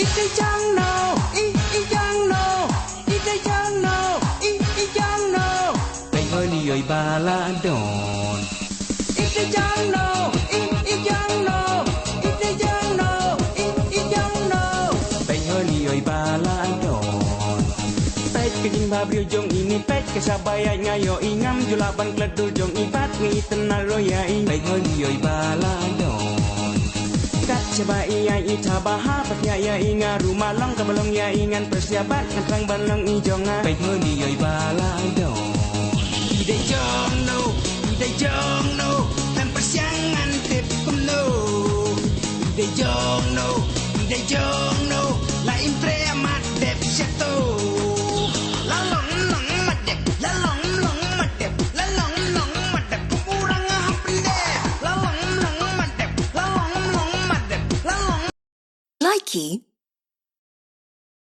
Ite jang no, i jang no, ite jang no, i jang no. Bay hơi li ơi ba la đòn. Ite jang no, i jang no, ite jang no, i jang no. Bay hơi li ơi ba la đòn. Pet kejing babrio jong ini pet kesabaya ngayo ingam julaban kledul jong ibat ngi tenal royai. Bay hơi li ơi ba la đòn. Kat coba iya ita baha patya ya inga rumah long kabalong ya ingan persiapan ngantrang balong ijonga baik honi yoi balado ide jong no dan persiangan tip kumno ide jong no la impre amat dep syato la long madep la long madep la long madep kurang hapende la long madep la long madep la long Likey